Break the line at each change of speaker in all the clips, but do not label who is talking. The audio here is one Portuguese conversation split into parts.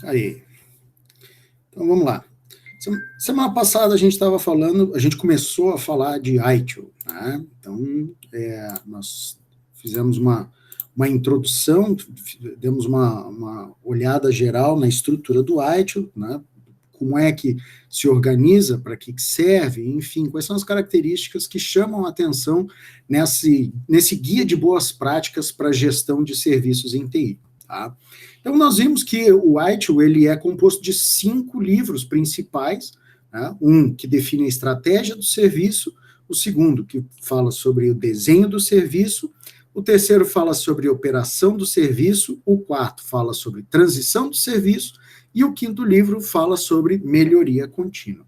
Aí. Então, vamos lá. Semana passada a gente estava falando, a gente começou a falar de ITIL, né? Então, nós fizemos uma introdução, demos uma olhada geral na estrutura do ITIL, né? Como é que se organiza, para que serve, enfim, quais são as características que chamam a atenção nesse guia de boas práticas para gestão de serviços em TI, tá? Então, nós vimos que o ITIL ele é composto de 5 livros principais, né? Um que define a estratégia do serviço, o segundo que fala sobre o desenho do serviço, o terceiro fala sobre operação do serviço, o quarto fala sobre transição do serviço, e o quinto livro fala sobre melhoria contínua.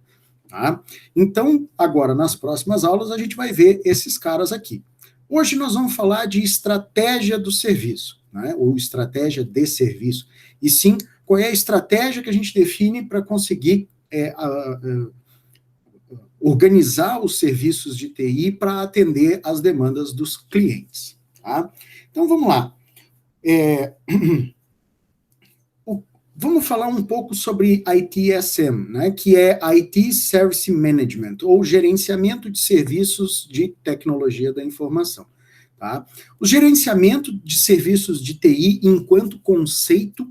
Tá? Então, agora, nas próximas aulas, a gente vai ver esses caras aqui. Hoje nós vamos falar de estratégia do serviço, né? Ou estratégia de serviço. E sim, qual é a estratégia que a gente define para conseguir organizar os serviços de TI para atender às demandas dos clientes. Tá? Então, vamos lá. Vamos falar um pouco sobre ITSM, né, que é IT Service Management, ou gerenciamento de serviços de tecnologia da informação. Tá? O gerenciamento de serviços de TI, enquanto conceito,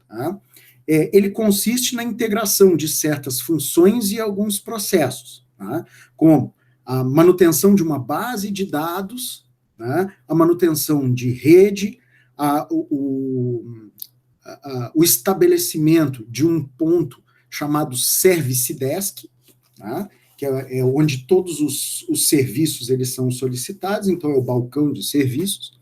tá, ele consiste na integração de certas funções e alguns processos, tá, como a manutenção de uma base de dados, tá, a manutenção de rede, o estabelecimento de um ponto chamado Service Desk, tá? Que é onde todos os serviços eles são solicitados, então é o balcão de serviços,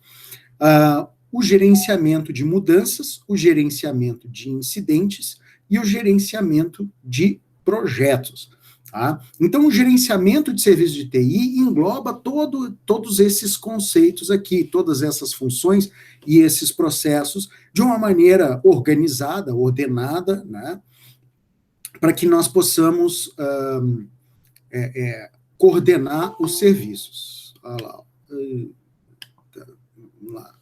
o gerenciamento de mudanças, o gerenciamento de incidentes e o gerenciamento de projetos. Tá? Então, o gerenciamento de serviços de TI engloba todos esses conceitos aqui, todas essas funções e esses processos de uma maneira organizada, ordenada, né, para que nós possamos coordenar os serviços. Olha lá. Vamos lá.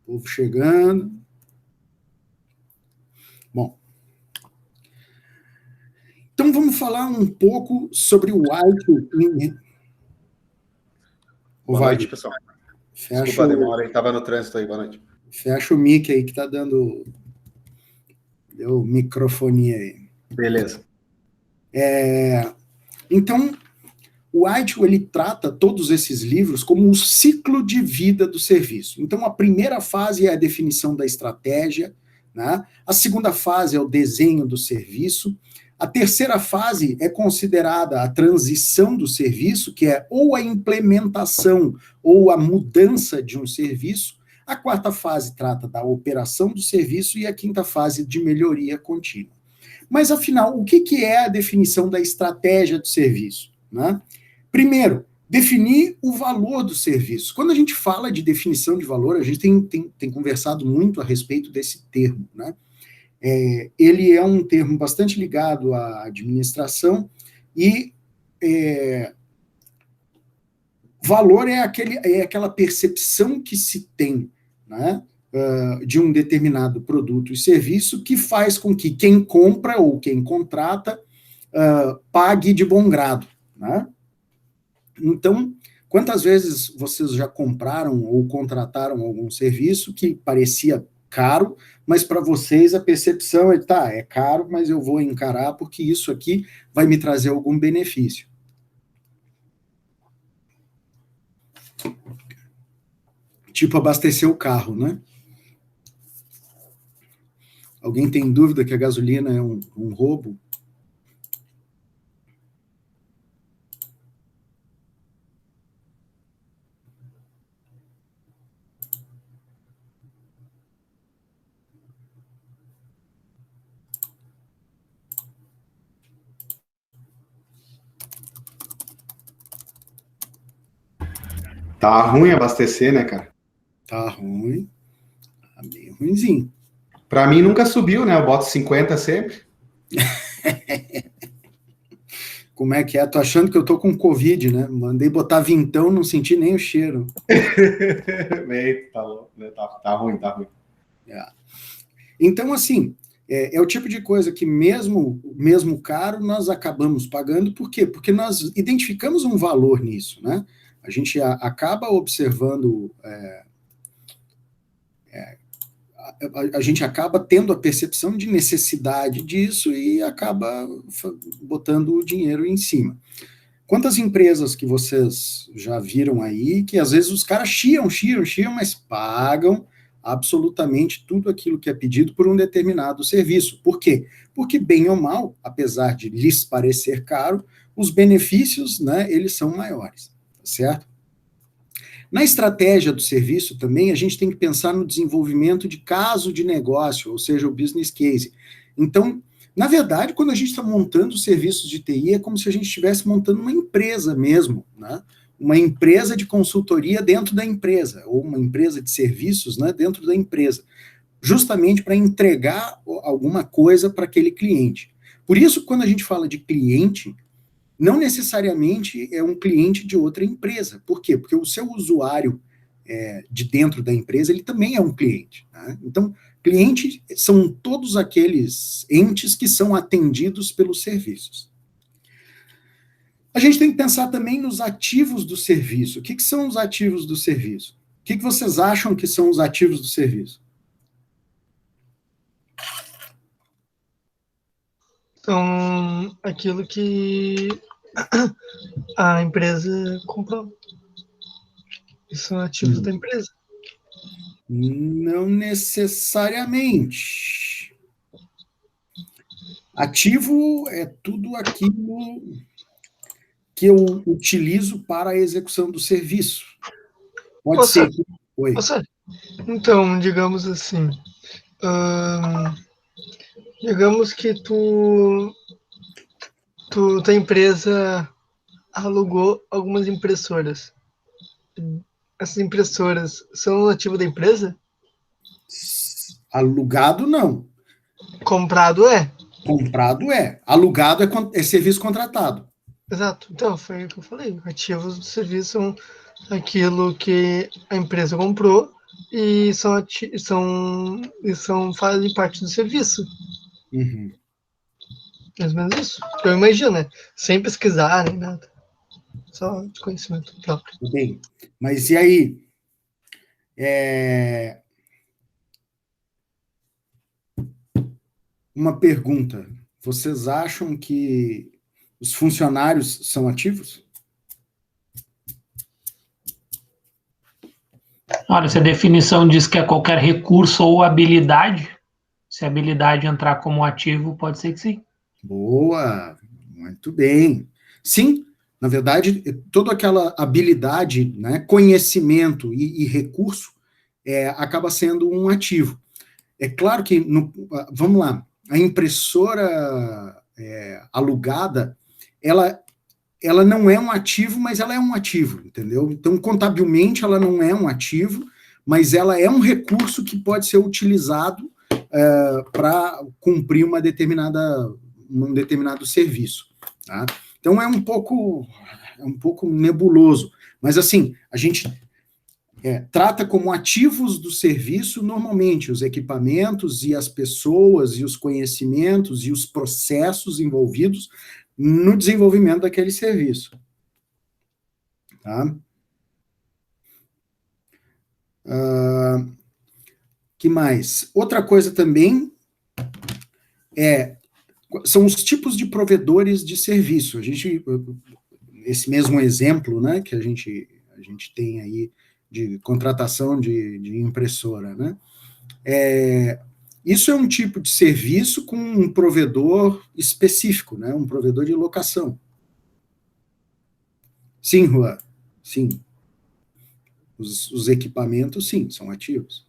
O povo chegando. Bom. Então, vamos falar um pouco sobre o ITIL.
Boa noite, pessoal. Desculpa a demora, estava no trânsito aí, boa noite.
Fecha o mic aí, que está dando... Deu microfonia aí.
Beleza.
Então, o ITIL, ele trata todos esses livros como um ciclo de vida do serviço. Então, a primeira fase é a definição da estratégia, né? A segunda fase é o desenho do serviço. A terceira fase é considerada a transição do serviço, que é ou a implementação ou a mudança de um serviço. A quarta fase trata da operação do serviço e a quinta fase de melhoria contínua. Mas, afinal, o que é a definição da estratégia do serviço? Né? Primeiro, definir o valor do serviço. Quando a gente fala de definição de valor, a gente tem conversado muito a respeito desse termo, né? Ele é um termo bastante ligado à administração e valor é aquela percepção que se tem, né, de um determinado produto e serviço que faz com que quem compra ou quem contrata pague de bom grado, né? Então, quantas vezes vocês já compraram ou contrataram algum serviço que parecia caro, mas para vocês a percepção é caro, mas eu vou encarar porque isso aqui vai me trazer algum benefício. Tipo abastecer o carro, né? Alguém tem dúvida que a gasolina é um roubo?
Tá ruim abastecer, né, cara?
Tá ruim. Tá bem ruimzinho.
Pra mim nunca subiu, né? Eu boto 50 sempre.
Como é que é? Tô achando que eu tô com Covid, né? Mandei botar vintão, não senti nem o cheiro.
Tá ruim, tá ruim.
Então, assim, é o tipo de coisa que mesmo caro, nós acabamos pagando. Por quê? Porque nós identificamos um valor nisso, né? A gente acaba observando, a gente acaba tendo a percepção de necessidade disso e acaba botando o dinheiro em cima. Quantas empresas que vocês já viram aí, que às vezes os caras chiam, mas pagam absolutamente tudo aquilo que é pedido por um determinado serviço. Por quê? Porque, bem ou mal, apesar de lhes parecer caro, os benefícios, né, eles são maiores, tá certo? Na estratégia do serviço também, a gente tem que pensar no desenvolvimento de caso de negócio, ou seja, o business case. Então, na verdade, quando a gente está montando serviços de TI, é como se a gente estivesse montando uma empresa mesmo, né? Uma empresa de consultoria dentro da empresa, ou uma empresa de serviços, né, dentro da empresa, justamente para entregar alguma coisa para aquele cliente. Por isso, quando a gente fala de cliente, não necessariamente é um cliente de outra empresa. Por quê? Porque o seu usuário de dentro da empresa, ele também é um cliente. Né? Então, cliente são todos aqueles entes que são atendidos pelos serviços. A gente tem que pensar também nos ativos do serviço. O que são os ativos do serviço? O que vocês acham que são os ativos do serviço?
Então, aquilo que a empresa comprou. Isso são ativos da empresa.
Não necessariamente. Ativo é tudo aquilo que eu utilizo para a execução do serviço. Pode ser. Oi.
Então, digamos assim, digamos que tua empresa alugou algumas impressoras. Essas impressoras são um ativo da empresa?
Alugado, não.
Comprado é?
Comprado é. Alugado é serviço contratado. Exato.
Então, foi o que eu falei. Ativos do serviço são aquilo que a empresa comprou e fazem parte do serviço.
Uhum.
Mais ou menos isso. Eu imagino, né? Sem pesquisar nem nada. Só de conhecimento próprio.
Bem, mas e aí? Uma pergunta. Vocês acham que os funcionários são ativos?
Olha, se a definição diz que é qualquer recurso ou habilidade, se a habilidade entrar como ativo, pode ser que sim.
Boa, muito bem. Sim, na verdade, toda aquela habilidade, né, conhecimento e recurso acaba sendo um ativo. É claro que, vamos lá, a impressora alugada, ela não é um ativo, mas ela é um ativo, entendeu? Então, contabilmente, ela não é um ativo, mas ela é um recurso que pode ser utilizado para cumprir um determinado serviço. Tá? Então, é um pouco nebuloso. Mas, assim, a gente trata como ativos do serviço, normalmente, os equipamentos e as pessoas e os conhecimentos e os processos envolvidos no desenvolvimento daquele serviço. Tá? Que mais? Outra coisa também são os tipos de provedores de serviço. Esse mesmo exemplo, né, que a gente tem aí de contratação de impressora, né? Isso é um tipo de serviço com um provedor específico, né? Um provedor de locação. Sim, Juan? Sim. Os equipamentos, sim, são ativos.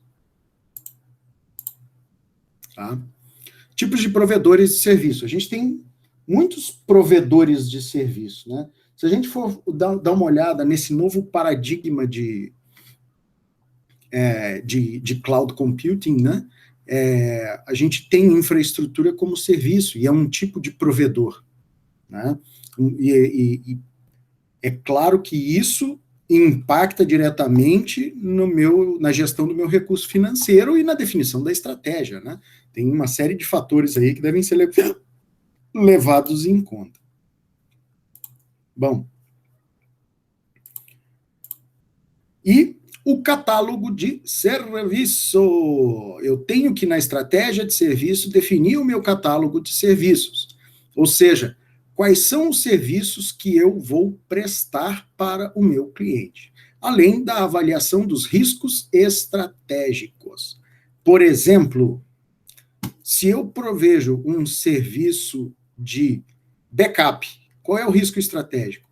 Tá? Tipos de provedores de serviço. A gente tem muitos provedores de serviço, né? Se a gente for dar uma olhada nesse novo paradigma de cloud computing, né? A gente tem infraestrutura como serviço, e é um tipo de provedor. Né? E é claro que isso impacta diretamente na gestão do meu recurso financeiro e na definição da estratégia, né? Tem uma série de fatores aí que devem ser levados em conta. Bom. E o catálogo de serviço. Eu tenho que, na estratégia de serviço, definir o meu catálogo de serviços. Ou seja, quais são os serviços que eu vou prestar para o meu cliente, além da avaliação dos riscos estratégicos. Por exemplo, se eu provejo um serviço de backup, qual é o risco estratégico?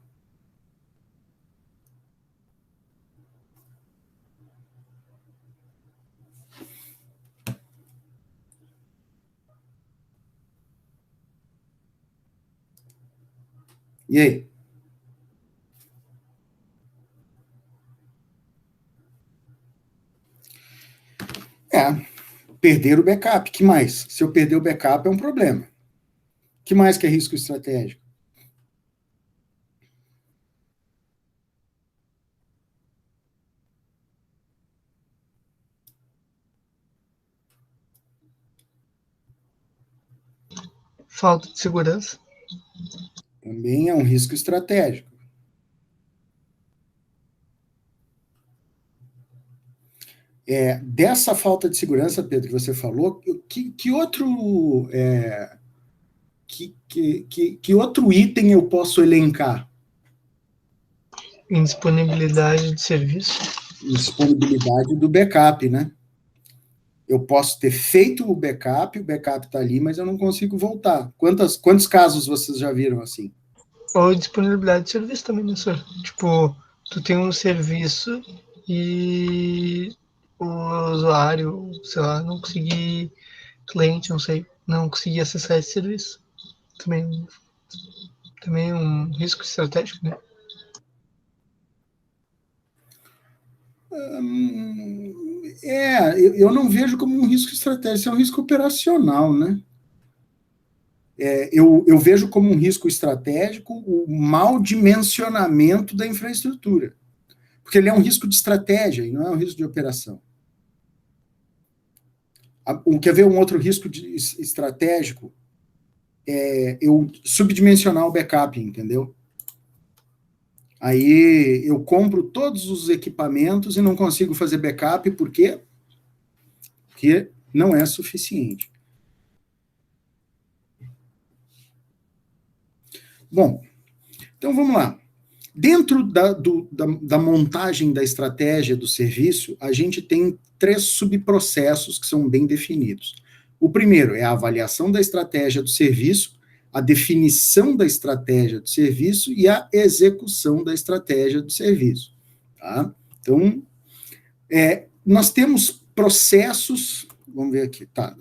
E aí? Perder o backup. Que mais? Se eu perder o backup é um problema. Que mais que é risco estratégico?
Falta de segurança.
Também é um risco estratégico. Dessa falta de segurança, Pedro, que você falou, que outro que outro item eu posso elencar?
Indisponibilidade de serviço.
Disponibilidade do backup, né? Eu posso ter feito o backup está ali, mas eu não consigo voltar. Quantos casos vocês já viram assim?
Ou disponibilidade de serviço também, né, senhor? Tipo, tu tem um serviço e o usuário, sei lá, não conseguir, cliente, não sei, não conseguir acessar esse serviço. Também é um risco estratégico, né?
Eu não vejo como um risco estratégico, é um risco operacional, né? Eu vejo como um risco estratégico o mau dimensionamento da infraestrutura, porque ele é um risco de estratégia e não é um risco de operação. Quer ver um outro risco estratégico? Eu subdimensionar o backup, entendeu? Aí eu compro todos os equipamentos e não consigo fazer backup, por quê? Porque não é suficiente. Bom, então vamos lá. Dentro da montagem da estratégia do serviço, a gente tem 3 subprocessos que são bem definidos. O primeiro é a avaliação da estratégia do serviço, a definição da estratégia do serviço e a execução da estratégia do serviço. Tá? Então, nós temos processos, vamos ver aqui, tá?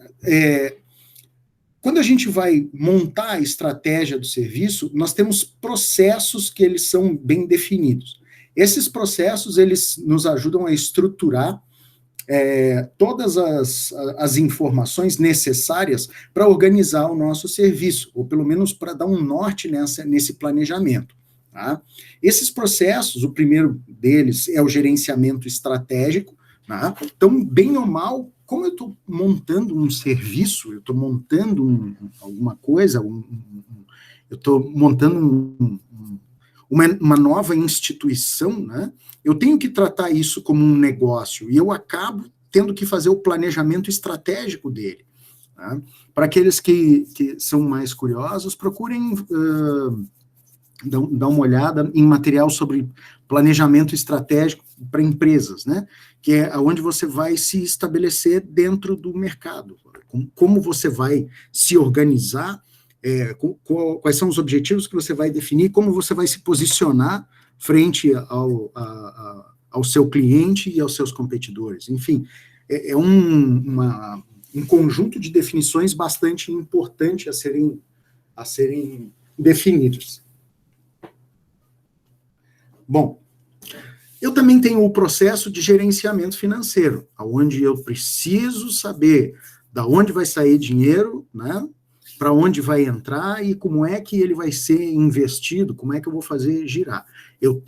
Quando a gente vai montar a estratégia do serviço, nós temos processos que eles são bem definidos. Esses processos, eles nos ajudam a estruturar todas as informações necessárias para organizar o nosso serviço, ou pelo menos para dar um norte nesse planejamento. Tá? Esses processos, o primeiro deles é o gerenciamento estratégico. Tá? Então, bem ou mal, como eu estou montando um serviço, eu estou montando alguma coisa, eu estou montando uma nova instituição, né? Eu tenho que tratar isso como um negócio, e eu acabo tendo que fazer o planejamento estratégico dele. Tá? Para aqueles que são mais curiosos, procurem dar uma olhada em material sobre planejamento estratégico para empresas, né? Que é onde você vai se estabelecer dentro do mercado, como você vai se organizar, quais são os objetivos que você vai definir, como você vai se posicionar frente ao seu cliente e aos seus competidores. Enfim, um conjunto de definições bastante importante a serem definidos. Bom, eu também tenho o processo de gerenciamento financeiro, onde eu preciso saber da onde vai sair dinheiro, né, para onde vai entrar e como é que ele vai ser investido, como é que eu vou fazer girar.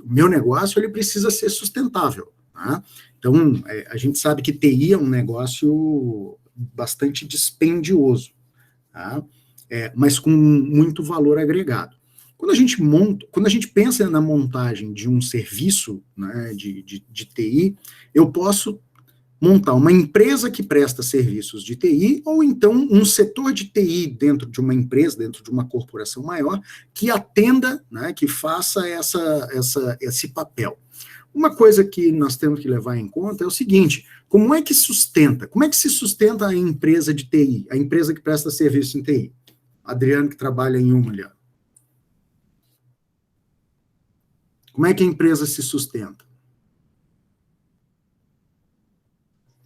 Meu negócio ele precisa ser sustentável. Tá? Então, a gente sabe que TI é um negócio bastante dispendioso, tá? Mas com muito valor agregado. Quando a gente pensa na montagem de um serviço, né, de TI, eu posso montar uma empresa que presta serviços de TI, ou então um setor de TI dentro de uma empresa, dentro de uma corporação maior, que atenda, né, que faça esse papel. Uma coisa que nós temos que levar em conta é o seguinte: como é que se sustenta a empresa de TI, a empresa que presta serviço em TI? Adriano, que trabalha em uma ali. Como é que a empresa se sustenta?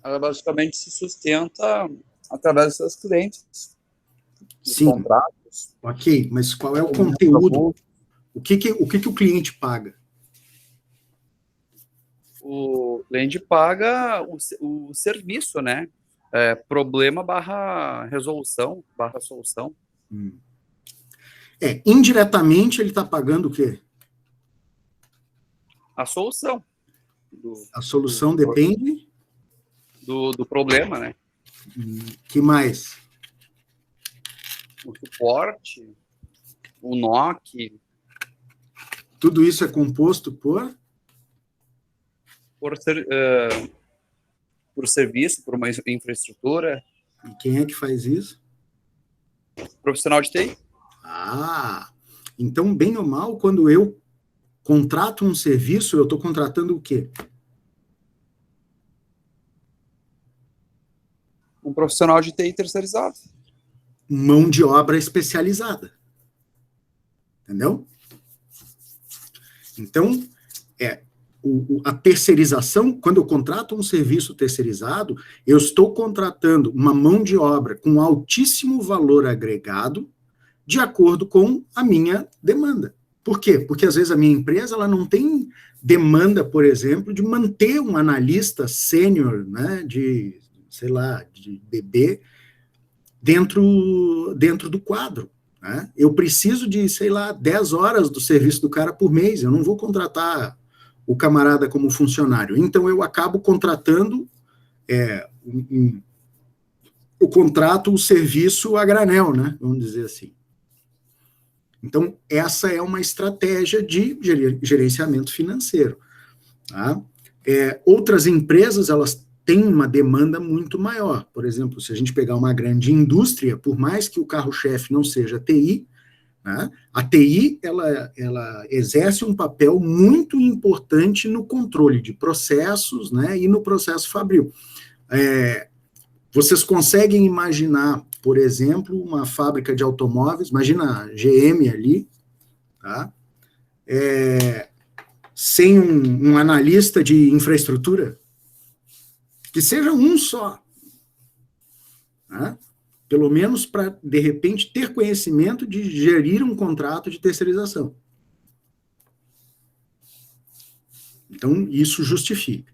Ela basicamente se sustenta através dos seus clientes, dos
Sim,
contratos.
ok, mas qual é o conteúdo? O que o cliente paga?
O cliente paga o serviço, né? Problema barra resolução, barra solução.
Indiretamente ele está pagando o quê?
A solução.
A solução depende?
Do problema, né?
Que mais?
O suporte, o NOC.
Tudo isso é composto por
serviço, por uma infraestrutura.
E quem é que faz isso?
Profissional de TI.
Então, bem ou mal, quando eu contrato um serviço, eu estou contratando o quê?
Um profissional de TI terceirizado.
Mão de obra especializada. Entendeu? Então, a terceirização, quando eu contrato um serviço terceirizado, eu estou contratando uma mão de obra com altíssimo valor agregado, de acordo com a minha demanda. Por quê? Porque às vezes a minha empresa ela não tem demanda, por exemplo, de manter um analista sênior, né, de DB, dentro do quadro. Né? Eu preciso de, 10 horas do serviço do cara por mês, eu não vou contratar o camarada como funcionário. Então, eu acabo contratando o serviço a granel, né? Vamos dizer assim. Então, essa é uma estratégia de gerenciamento financeiro. Tá? Outras empresas, elas têm uma demanda muito maior. Por exemplo, se a gente pegar uma grande indústria, por mais que o carro-chefe não seja TI, né, a TI ela exerce um papel muito importante no controle de processos, né, e no processo fabril. Vocês conseguem imaginar, por exemplo, uma fábrica de automóveis, imagina a GM ali, tá? Sem um analista de infraestrutura, que seja um só, né? Pelo menos para, de repente, ter conhecimento de gerir um contrato de terceirização. Então, isso justifica.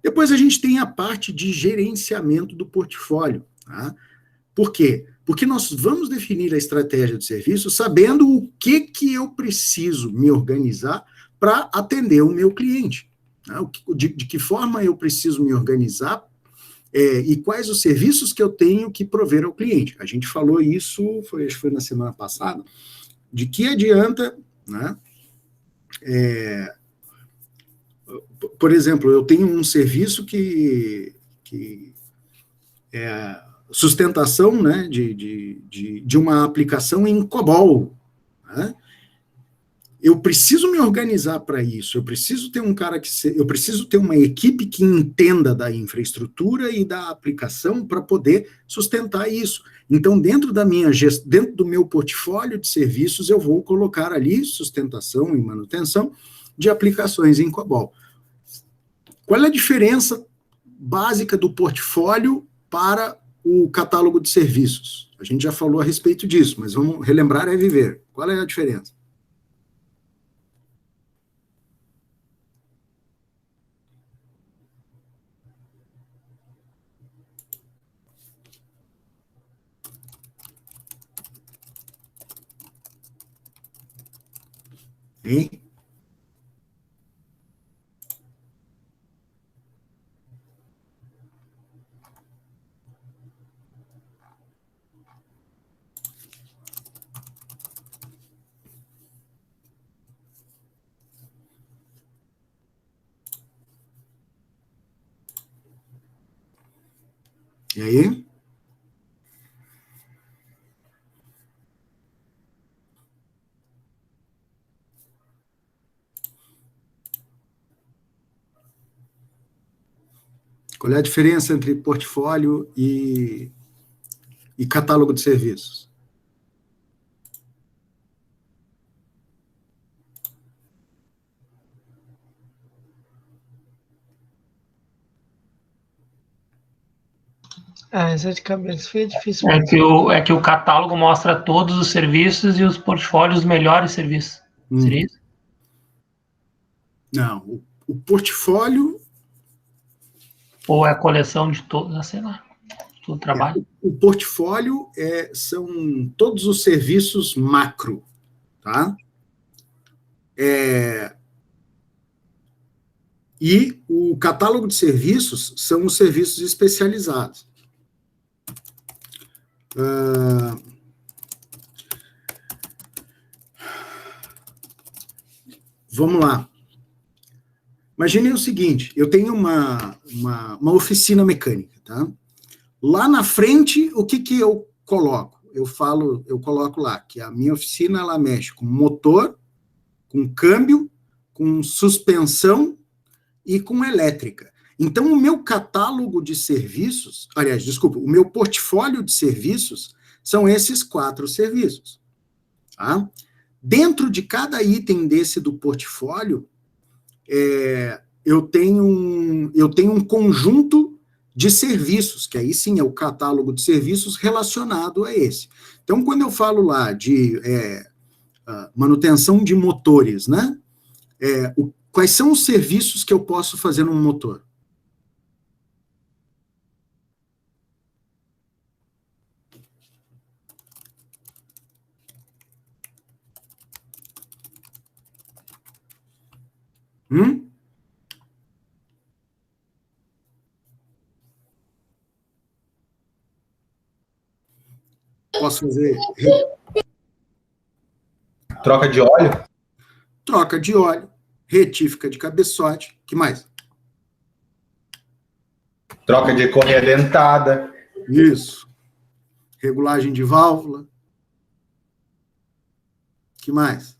Depois a gente tem a parte de gerenciamento do portfólio. Tá? Por quê? Porque nós vamos definir a estratégia de serviço sabendo o que eu preciso me organizar para atender o meu cliente. Né? De que forma eu preciso me organizar e quais os serviços que eu tenho que prover ao cliente. A gente falou isso, acho que foi na semana passada, de que adianta, né? Por exemplo, eu tenho um serviço que é sustentação, né, de uma aplicação em COBOL. Né? Eu preciso me organizar para isso, eu preciso ter eu preciso ter uma equipe que entenda da infraestrutura e da aplicação para poder sustentar isso. Então, dentro do meu portfólio de serviços, eu vou colocar ali sustentação e manutenção de aplicações em COBOL. Qual é a diferença básica do portfólio para o catálogo de serviços? A gente já falou a respeito disso, mas vamos relembrar e viver. Qual é a diferença? Hein? E aí? Qual é a diferença entre portfólio e catálogo de serviços?
Essa de cabeça foi difícil
É
mesmo.
que o catálogo mostra todos os serviços e os portfólios os melhores serviços. Seria isso?
Não, o portfólio...
Ou é a coleção de todos, sei lá, todo o trabalho?
O portfólio são todos os serviços macro, tá? E o catálogo de serviços são os serviços especializados. Vamos lá. Imaginem o seguinte, eu tenho uma oficina mecânica, tá? Lá na frente, o que eu coloco? Eu coloco lá que a minha oficina, ela mexe com motor, com câmbio, com suspensão e com elétrica. Então, o meu catálogo de serviços, aliás, desculpa, o meu portfólio de serviços são esses 4 serviços, tá? Dentro de cada item desse do portfólio, eu tenho um conjunto de serviços, que aí sim é o catálogo de serviços relacionado a esse. Então, quando eu falo lá de manutenção de motores, né? Quais são os serviços que eu posso fazer num motor? Posso fazer
Troca de óleo?
troca de óleo, retífica de cabeçote, que mais?
Troca de correia dentada.
Isso. Regulagem de válvula. Que mais?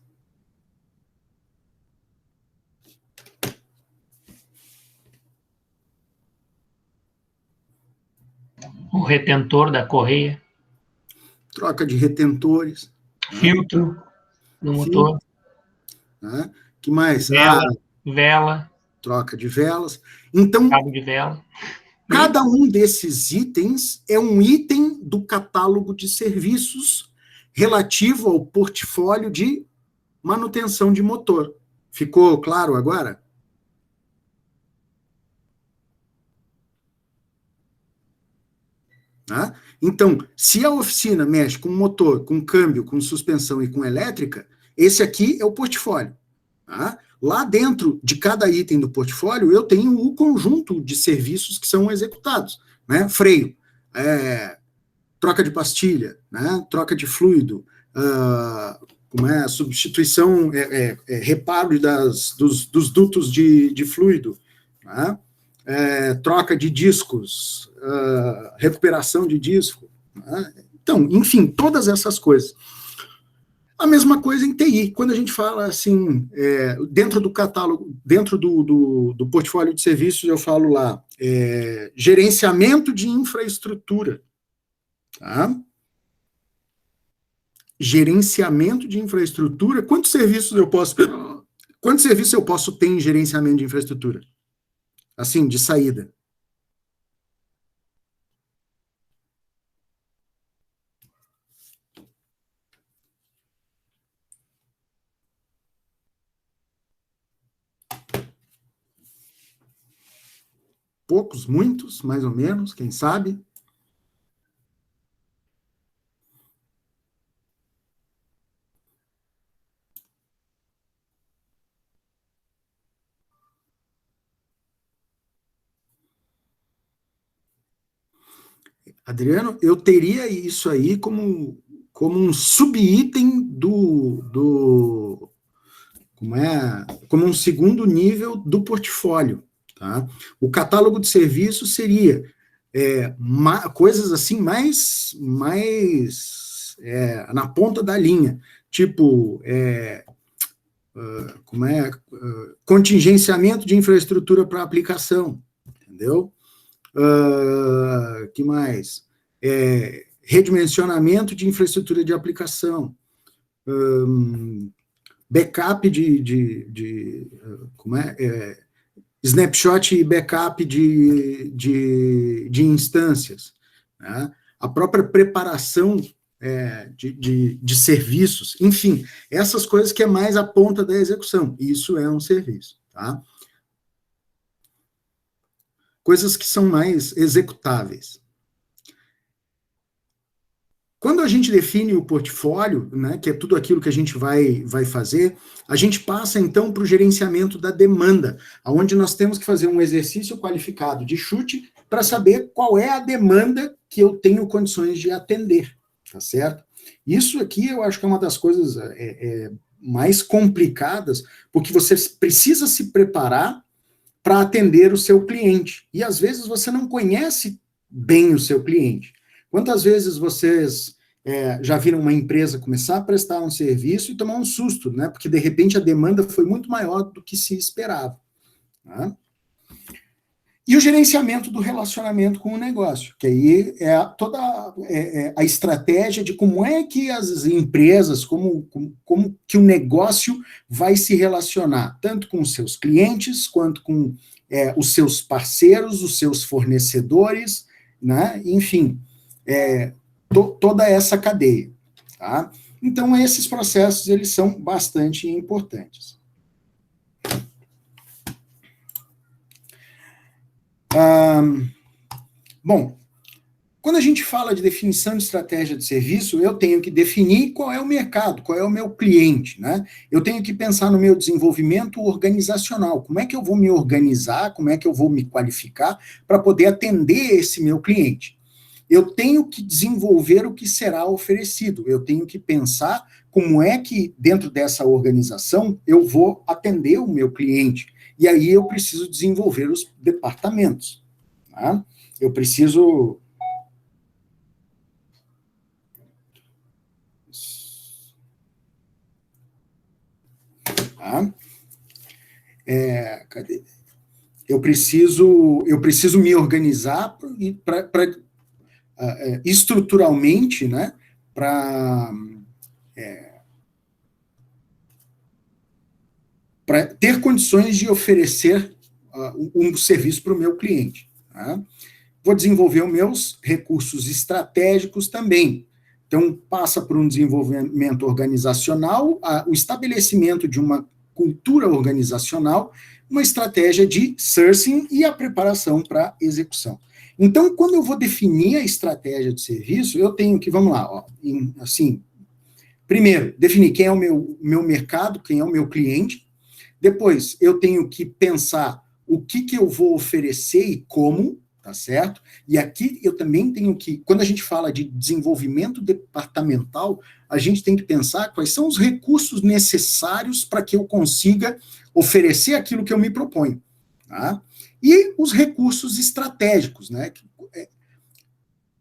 O retentor da correia.
Troca de retentores.
Filtro no motor.
Né? Que mais?
Vela.
Troca de velas. Então,
Cabo de vela.
cada um desses itens é um item do catálogo de serviços relativo ao portfólio de manutenção de motor. Ficou claro agora? Tá? Então, se a oficina mexe com motor, com câmbio, com suspensão e com elétrica, esse aqui é o portfólio. Tá? Lá dentro de cada item do portfólio, eu tenho o conjunto de serviços que são executados. Né? Freio, troca de pastilha, né? Troca de fluido, substituição, reparo dos dutos de fluido, né? Troca de discos, recuperação de disco. Né? Então, enfim, todas essas coisas. A mesma coisa em TI, quando a gente fala assim, dentro do catálogo, dentro do portfólio de serviços, eu falo lá, gerenciamento de infraestrutura. Tá? Gerenciamento de infraestrutura, quantos serviços eu posso ter em gerenciamento de infraestrutura? Assim, de saída. Poucos, muitos, mais ou menos, quem sabe? Adriano, eu teria isso aí como um subitem como um segundo nível do portfólio, tá? O catálogo de serviços seria coisas assim mais na ponta da linha, tipo contingenciamento de infraestrutura para aplicação, entendeu? Que mais? Redimensionamento de infraestrutura de aplicação, backup snapshot e backup de instâncias, né? A própria preparação de serviços, enfim, essas coisas que é mais a ponta da execução, isso é um serviço, tá? Coisas que são mais executáveis. Quando a gente define o portfólio, né, que é tudo aquilo que a gente vai fazer, a gente passa, então, para o gerenciamento da demanda, onde nós temos que fazer um exercício qualificado de chute para saber qual é a demanda que eu tenho condições de atender, tá certo? Isso aqui eu acho que é uma das coisas mais complicadas, porque você precisa se preparar para atender o seu cliente. E, às vezes, você não conhece bem o seu cliente. Quantas vezes vocês já viram uma empresa começar a prestar um serviço e tomar um susto, né? Porque, de repente, a demanda foi muito maior do que se esperava, né? E o gerenciamento do relacionamento com o negócio, que aí é toda a estratégia de como é que as empresas, como que o negócio vai se relacionar, tanto com os seus clientes, quanto com os seus parceiros, os seus fornecedores, né? Enfim, toda essa cadeia, tá? Então, esses processos, eles são bastante importantes. Bom, quando a gente fala de definição de estratégia de serviço, eu tenho que definir qual é o mercado, qual é o meu cliente, né? Eu tenho que pensar no meu desenvolvimento organizacional, como é que eu vou me organizar, como é que eu vou me qualificar para poder atender esse meu cliente. Eu tenho que desenvolver o que será oferecido, eu tenho que pensar como é que, dentro dessa organização, eu vou atender o meu cliente. E aí eu preciso desenvolver os departamentos, tá? Eu preciso... Tá? Cadê? Eu preciso me organizar estruturalmente, né, para ter condições de oferecer um serviço para o meu cliente. Tá? Vou desenvolver os meus recursos estratégicos também. Então, passa por um desenvolvimento organizacional, o estabelecimento de uma cultura organizacional, uma estratégia de sourcing e a preparação para execução. Então, quando eu vou definir a estratégia de serviço, eu tenho que, vamos lá, primeiro, definir quem é o meu mercado, quem é o meu cliente. Depois, eu tenho que pensar o que eu vou oferecer e como, tá certo? E aqui eu também tenho que, quando a gente fala de desenvolvimento departamental, a gente tem que pensar quais são os recursos necessários para que eu consiga oferecer aquilo que eu me proponho, tá? E os recursos estratégicos, né?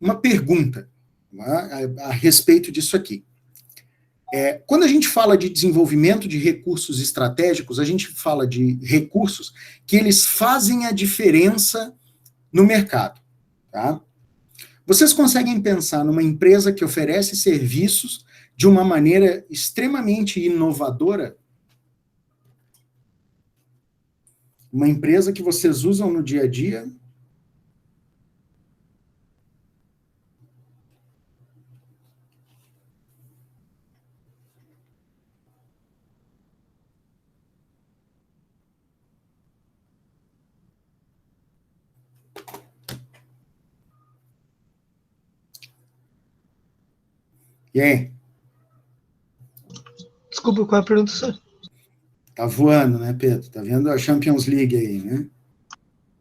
Uma pergunta, né, a respeito disso aqui. Quando a gente fala de desenvolvimento de recursos estratégicos, a gente fala de recursos que eles fazem a diferença no mercado, tá? Vocês conseguem pensar numa empresa que oferece serviços de uma maneira extremamente inovadora? Uma empresa que vocês usam no dia a dia? E aí?
Desculpa, qual é a pergunta, senhor?
Tá voando, né, Pedro? Tá vendo a Champions League aí, né?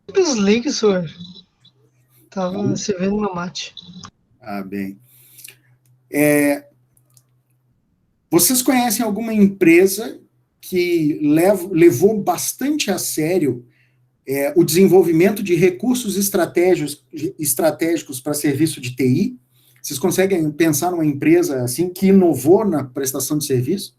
Champions League, senhor? Tava servindo uma mate.
Ah, bem. Vocês conhecem alguma empresa que levou bastante a sério o desenvolvimento de recursos estratégicos para serviço de TI? Vocês conseguem pensar numa empresa assim que inovou na prestação de serviço?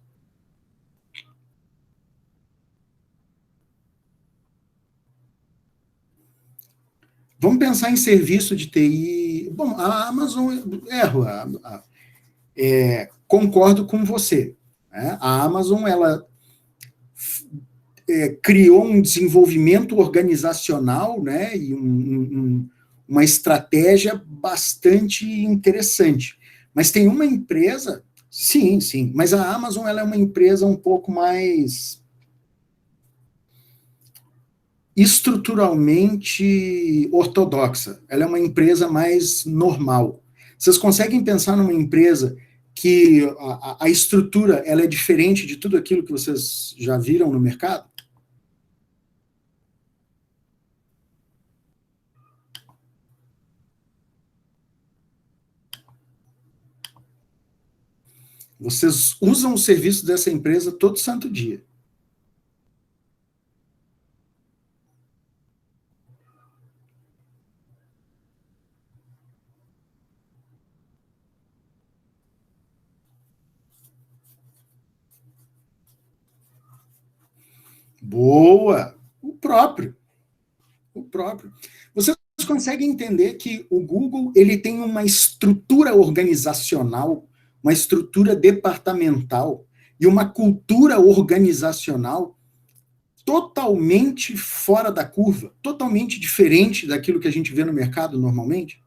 Vamos pensar em serviço de TI. Bom, a Amazon, concordo com você, né? A Amazon, ela criou um desenvolvimento organizacional, né, e uma estratégia bastante interessante. Mas tem uma empresa, sim, mas a Amazon, ela é uma empresa um pouco mais estruturalmente ortodoxa. Ela é uma empresa mais normal. Vocês conseguem pensar numa empresa que a estrutura ela é diferente de tudo aquilo que vocês já viram no mercado? Vocês usam o serviço dessa empresa todo santo dia. Boa! O próprio. Vocês conseguem entender que o Google ele tem uma estrutura organizacional, uma estrutura departamental e uma cultura organizacional totalmente fora da curva, totalmente diferente daquilo que a gente vê no mercado normalmente?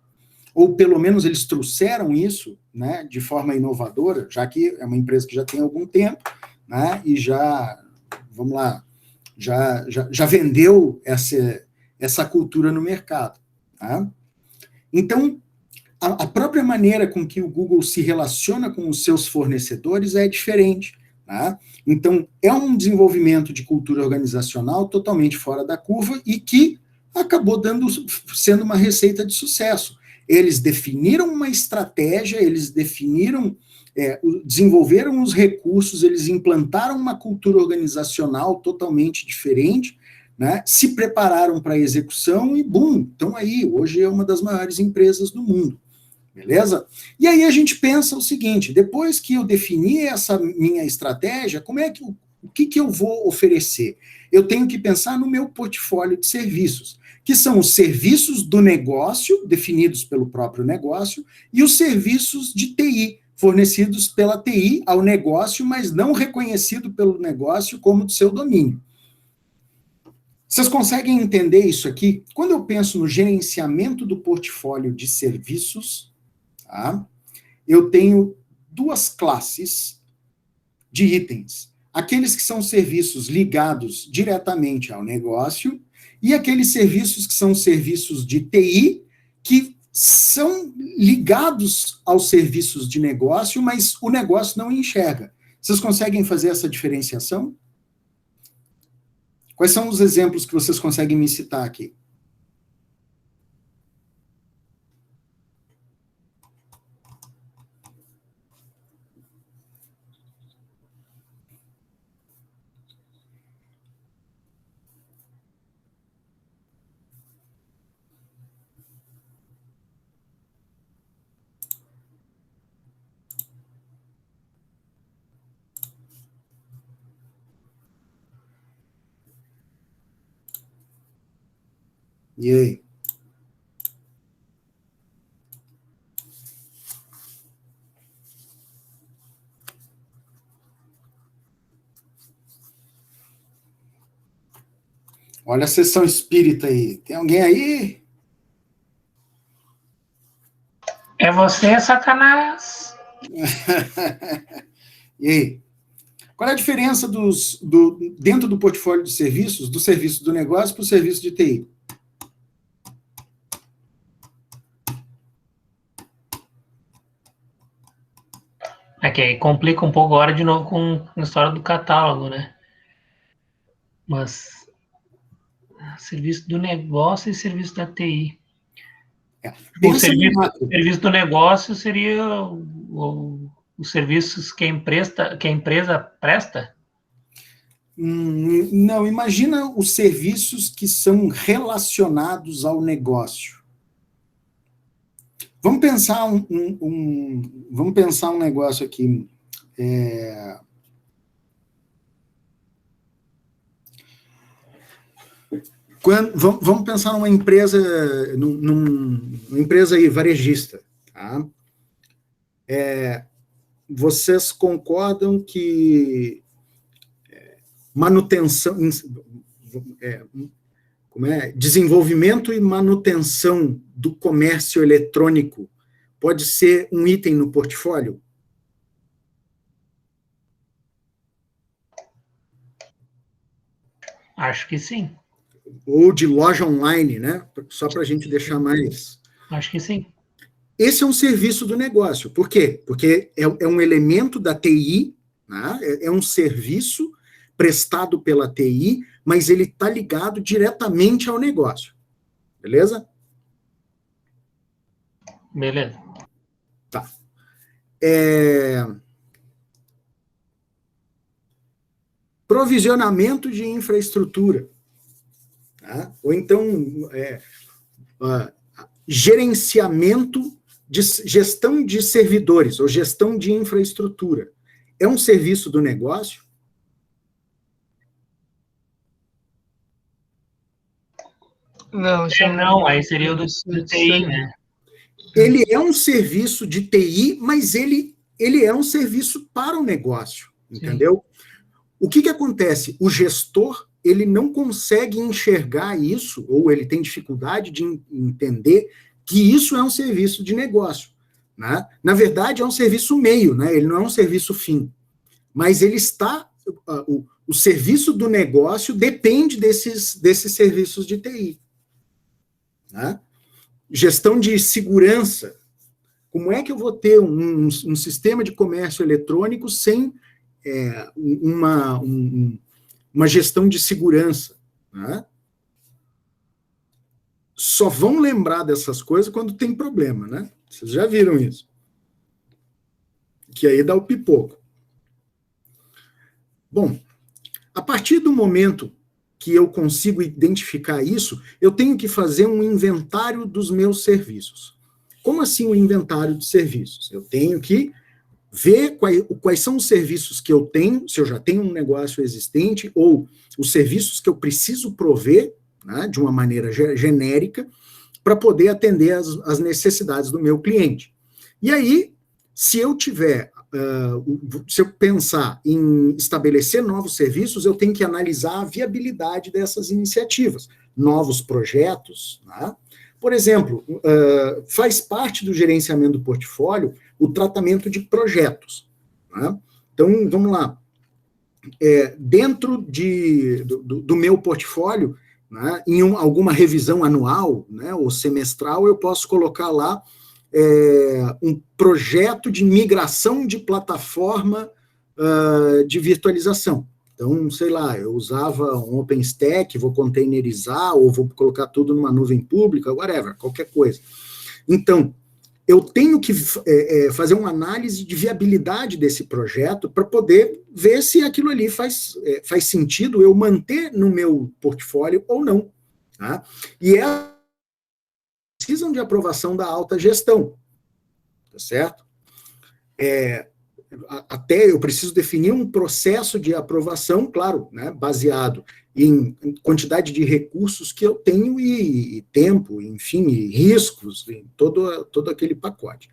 Ou pelo menos eles trouxeram isso, né, de forma inovadora, já que é uma empresa que já tem algum tempo, né, e já, vamos lá, já vendeu essa cultura no mercado. Tá? Então, a própria maneira com que o Google se relaciona com os seus fornecedores é diferente. Tá? Então, é um desenvolvimento de cultura organizacional totalmente fora da curva e que acabou sendo uma receita de sucesso. Eles definiram uma estratégia, eles desenvolveram os recursos, eles implantaram uma cultura organizacional totalmente diferente, né, se prepararam para a execução e, bum, estão aí. Hoje é uma das maiores empresas do mundo. Beleza? E aí a gente pensa o seguinte, depois que eu defini essa minha estratégia, o que eu vou oferecer? Eu tenho que pensar no meu portfólio de serviços, que são os serviços do negócio, definidos pelo próprio negócio, e os serviços de TI, fornecidos pela TI ao negócio, mas não reconhecido pelo negócio como do seu domínio. Vocês conseguem entender isso aqui? Quando eu penso no gerenciamento do portfólio de serviços, tá, eu tenho duas classes de itens. Aqueles que são serviços ligados diretamente ao negócio e aqueles serviços que são serviços de TI que são ligados aos serviços de negócio, mas o negócio não enxerga. Vocês conseguem fazer essa diferenciação? Quais são os exemplos que vocês conseguem me citar aqui? E aí? Olha a sessão espírita aí. Tem alguém aí?
É você, Satanás?
E aí? Qual é a diferença dentro do portfólio de serviços, do serviço do negócio para o serviço de TI?
É que aí complica um pouco agora de novo com a história do catálogo, né? Mas serviço do negócio e serviço da TI. O serviço do negócio seria os serviços que a empresa presta?
Não, imagina os serviços que são relacionados ao negócio. Vamos pensar um negócio aqui. Vamos pensar numa empresa, numa empresa aí, varejista. Tá? Vocês concordam que manutenção, desenvolvimento e manutenção do comércio eletrônico pode ser um item no portfólio?
Acho que sim.
Ou de loja online, né? Só para a gente deixar mais...
Acho que sim.
Esse é um serviço do negócio. Por quê? Porque é um elemento da TI, né? É um serviço prestado pela TI, mas ele está ligado diretamente ao negócio. Beleza?
Beleza.
Tá. Provisionamento de infraestrutura. Tá? Ou então, gerenciamento, gestão de servidores, ou gestão de infraestrutura. É um serviço do negócio?
Não,
não, aí seria o do TI, né?
Ele é um serviço de TI, mas ele é um serviço para o negócio, entendeu? Sim. O que acontece? O gestor, ele não consegue enxergar isso, ou ele tem dificuldade de entender que isso é um serviço de negócio, né? Na verdade, é um serviço meio, né? Ele não é um serviço fim. Mas ele está... O serviço do negócio depende desses serviços de TI. Né? Gestão de segurança. Como é que eu vou ter um sistema de comércio eletrônico sem uma gestão de segurança? Né? Só vão lembrar dessas coisas quando tem problema, né? Vocês já viram isso. Que aí dá o pipoco. Bom, a partir do momento que eu consigo identificar isso, eu tenho que fazer um inventário dos meus serviços. Como assim um inventário de serviços? Eu tenho que ver quais são os serviços que eu tenho, se eu já tenho um negócio existente, ou os serviços que eu preciso prover, né, de uma maneira genérica, para poder atender as necessidades do meu cliente. E aí, se eu pensar em estabelecer novos serviços, eu tenho que analisar a viabilidade dessas iniciativas, novos projetos, né? Por exemplo, faz parte do gerenciamento do portfólio o tratamento de projetos, né? Então, vamos lá. Dentro do meu portfólio, né, em alguma revisão anual, né, ou semestral, eu posso colocar lá um projeto de migração de plataforma de virtualização. Então, sei lá, eu usava um OpenStack, vou containerizar, ou vou colocar tudo numa nuvem pública, whatever, qualquer coisa. Então, eu tenho que fazer uma análise de viabilidade desse projeto para poder ver se aquilo ali faz sentido eu manter no meu portfólio ou não. Tá? E precisam de aprovação da alta gestão, tá certo? Até eu preciso definir um processo de aprovação, claro, né, baseado em quantidade de recursos que eu tenho e tempo, enfim, e riscos, todo aquele pacote.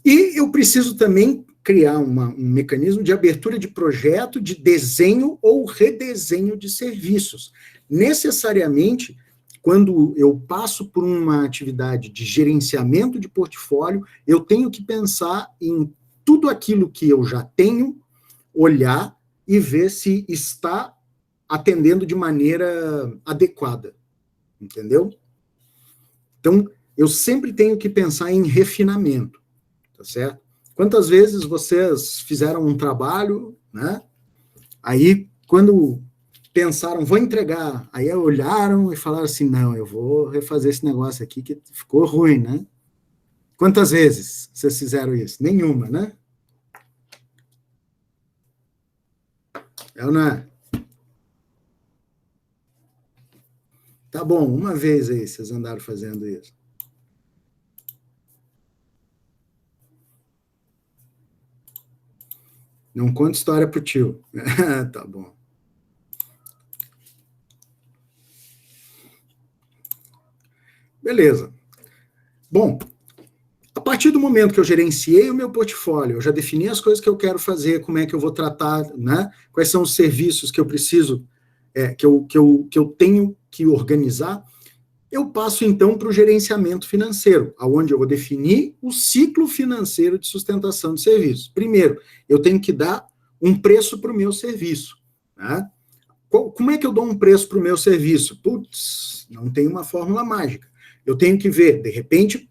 E eu preciso também criar um mecanismo de abertura de projeto, de desenho ou redesenho de serviços. Necessariamente, quando eu passo por uma atividade de gerenciamento de portfólio, eu tenho que pensar em tudo aquilo que eu já tenho, olhar e ver se está atendendo de maneira adequada, entendeu? Então, eu sempre tenho que pensar em refinamento, tá certo? Quantas vezes vocês fizeram um trabalho, né? Aí, quando pensaram, vou entregar. Aí olharam e falaram assim, não, eu vou refazer esse negócio aqui que ficou ruim, né? Quantas vezes vocês fizeram isso? Nenhuma, né? É ou não é? Tá bom, uma vez aí vocês andaram fazendo isso. Não conta história pro tio. Tá bom. Beleza. Bom, a partir do momento que eu gerenciei o meu portfólio, eu já defini as coisas que eu quero fazer, como é que eu vou tratar, né? Quais são os serviços que eu preciso, que eu tenho que organizar, eu passo então para o gerenciamento financeiro, onde eu vou definir o ciclo financeiro de sustentação de serviço. Primeiro, eu tenho que dar um preço para o meu serviço, né? Como é que eu dou um preço para o meu serviço? Putz, não tem uma fórmula mágica. Eu tenho que ver, de repente,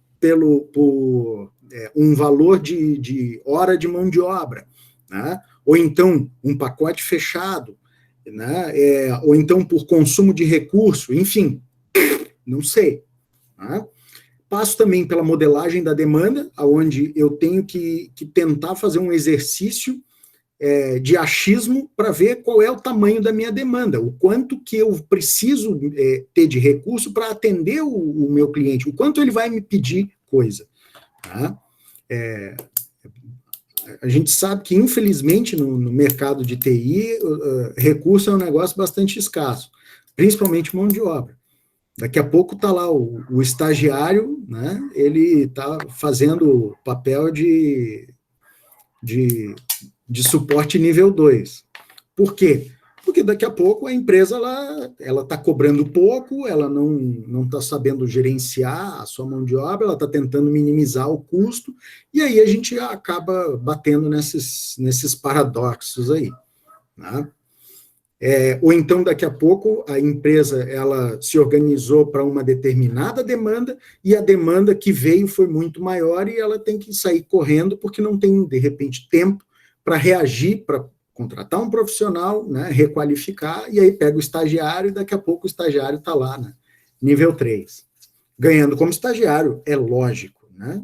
por um valor de hora de mão de obra, né? Ou então um pacote fechado, né? Ou então por consumo de recurso, enfim, não sei. Né? Passo também pela modelagem da demanda, onde eu tenho que tentar fazer um exercício de achismo para ver qual é o tamanho da minha demanda, o quanto que eu preciso ter de recurso para atender o meu cliente, o quanto ele vai me pedir coisa. Tá? A gente sabe que, infelizmente, no mercado de TI, recurso é um negócio bastante escasso, principalmente mão de obra. Daqui a pouco está lá o estagiário, né? Ele está fazendo papel de suporte nível 2. Por quê? Porque daqui a pouco a empresa ela está cobrando pouco, ela não está sabendo gerenciar a sua mão de obra, ela está tentando minimizar o custo, e aí a gente acaba batendo nesses paradoxos aí. Né? Ou então, daqui a pouco, a empresa ela se organizou para uma determinada demanda, e a demanda que veio foi muito maior, e ela tem que sair correndo, porque não tem, de repente, tempo para reagir, para contratar um profissional, né, requalificar, e aí pega o estagiário, e daqui a pouco o estagiário está lá, né, nível 3. Ganhando como estagiário, é lógico, né?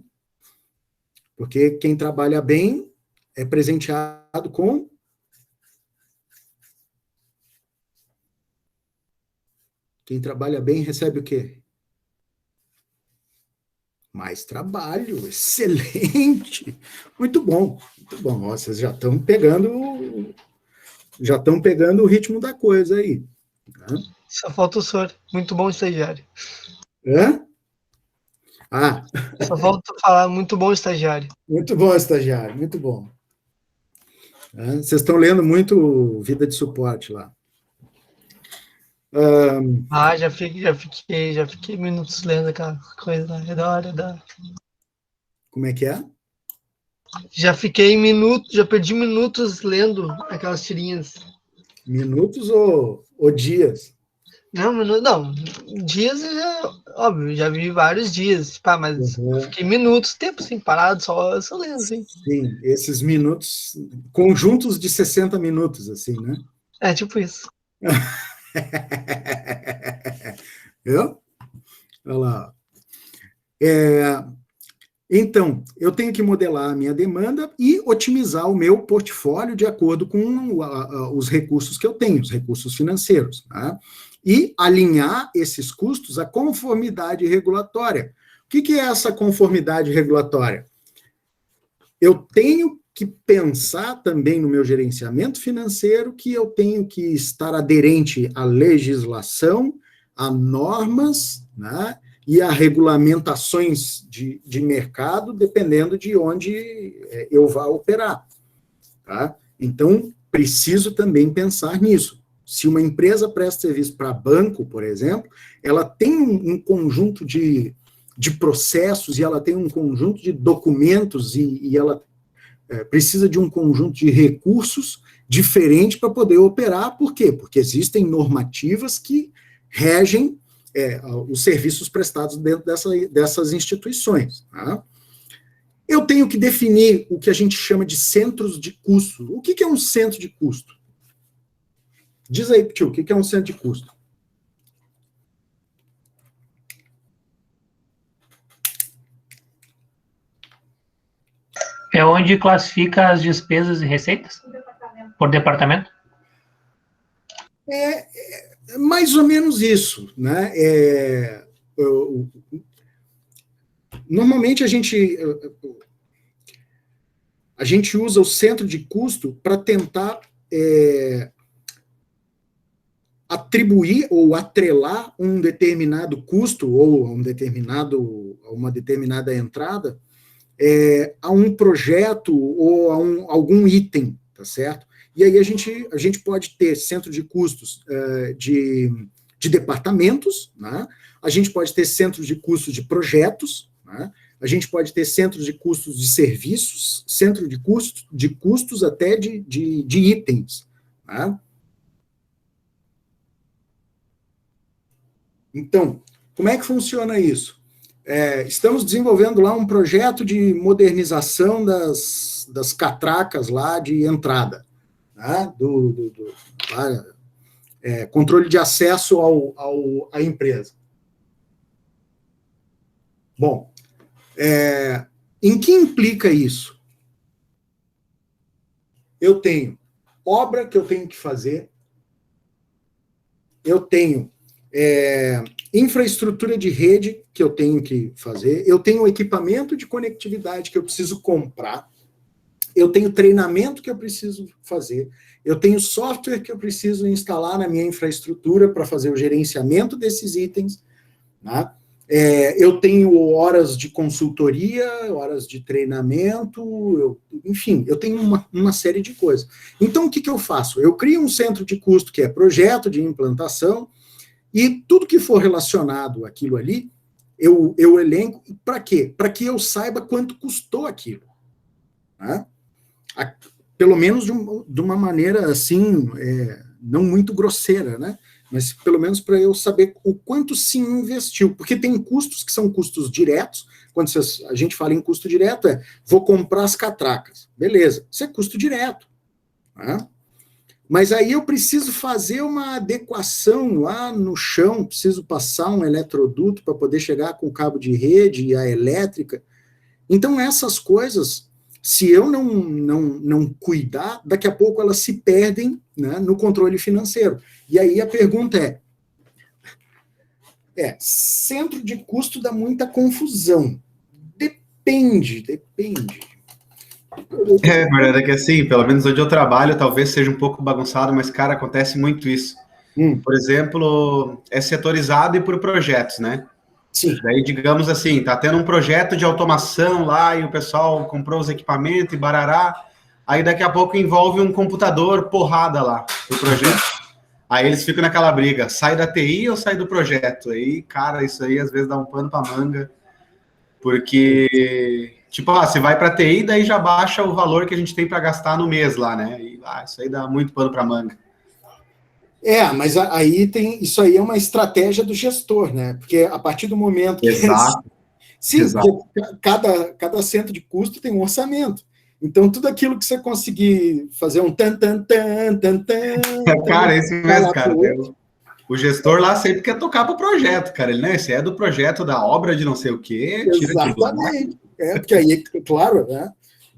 Porque quem trabalha bem é presenteado com... Quem trabalha bem recebe o quê? Mais trabalho, excelente. Muito bom, muito bom. Vocês já estão pegando o ritmo da coisa aí. Né?
Só falta o senhor. Muito bom estagiário.
Hã? Ah.
Só falta falar muito bom estagiário.
Muito bom, estagiário, muito bom. Vocês estão lendo muito Vida de Suporte lá.
Já fiquei minutos lendo aquela coisa lá. É da hora.
Como é que é?
Já perdi minutos lendo aquelas tirinhas.
Minutos ou dias?
Não, dias óbvio, já vi vários dias, mas fiquei minutos, tempo assim, parado, só lendo, assim.
Sim, esses minutos, conjuntos de 60 minutos, assim, né?
É, tipo isso.
Viu? Olha lá. Então, eu tenho que modelar a minha demanda e otimizar o meu portfólio de acordo com os recursos que eu tenho, os recursos financeiros, tá? E alinhar esses custos à conformidade regulatória. O que é essa conformidade regulatória? Eu tenho que pensar também no meu gerenciamento financeiro que eu tenho que estar aderente à legislação, a normas, né, e a regulamentações de mercado, dependendo de onde eu vá operar. Tá? Então, preciso também pensar nisso. Se uma empresa presta serviço para banco, por exemplo, ela tem um conjunto de processos e ela tem um conjunto de documentos e ela precisa de um conjunto de recursos diferente para poder operar. Por quê? Porque existem normativas que regem os serviços prestados dentro dessas instituições. Tá? Eu tenho que definir o que a gente chama de centros de custo. O que é um centro de custo? Diz aí, tio, o que é um centro de custo?
É onde classifica as despesas e receitas? Por departamento?
É mais ou menos isso, né? Normalmente a gente usa o centro de custo para tentar atribuir ou atrelar um determinado custo ou uma determinada entrada a um projeto ou a algum item, tá certo? E aí a gente pode ter centro de custos de departamentos, né? A gente pode ter centros de custos de projetos, né? A gente pode ter centros de custos de serviços, centro de custos até de itens, né? Então, como é que funciona isso? Estamos desenvolvendo lá um projeto de modernização das catracas lá de entrada, né? Controle de acesso à empresa. Bom, em que implica isso? Eu tenho obra que eu tenho que fazer, eu tenho infraestrutura de rede que eu tenho que fazer, eu tenho equipamento de conectividade que eu preciso comprar, eu tenho treinamento que eu preciso fazer, eu tenho software que eu preciso instalar na minha infraestrutura para fazer o gerenciamento desses itens, né? Eu tenho horas de consultoria, horas de treinamento, enfim, eu tenho uma série de coisas. Então, o que eu faço? Eu crio um centro de custo que é projeto de implantação, e tudo que for relacionado àquilo ali, eu elenco. Para quê? Para que eu saiba quanto custou aquilo. Né? Pelo menos de uma maneira assim, não muito grosseira, né? Mas pelo menos para eu saber o quanto se investiu. Porque tem custos que são custos diretos. Quando a gente fala em custo direto, vou comprar as catracas. Beleza, isso é custo direto. Né? Mas aí eu preciso fazer uma adequação lá no chão, preciso passar um eletroduto para poder chegar com o cabo de rede e a elétrica. Então, essas coisas, se eu não cuidar, daqui a pouco elas se perdem, né, no controle financeiro. E aí a pergunta centro de custo dá muita confusão. Depende.
Verdade, é que assim, pelo menos onde eu trabalho, talvez seja um pouco bagunçado, mas, cara, acontece muito isso. Por exemplo, é setorizado e por projetos, né?
Sim.
Daí, digamos assim, tá tendo um projeto de automação lá e o pessoal comprou os equipamentos e barará, aí daqui a pouco envolve um computador porrada lá, o projeto. Aí eles ficam naquela briga, sai da TI ou sai do projeto? Aí, cara, isso aí às vezes dá um pano pra manga, porque... Tipo, você vai para TI, daí já baixa o valor que a gente tem para gastar no mês lá, né? E isso aí dá muito pano para manga.
Mas aí isso aí é uma estratégia do gestor, né? Porque a partir do momento que...
Exato.
Sim,
exato.
Cada centro de custo tem um orçamento. Então, tudo aquilo que você conseguir fazer um tan-tan-tan.
Cara, esse mesmo, cara. O gestor lá sempre quer tocar pro projeto, cara. Ele, né? Esse é do projeto da obra de não sei o quê.
Exatamente. Porque aí, claro, né?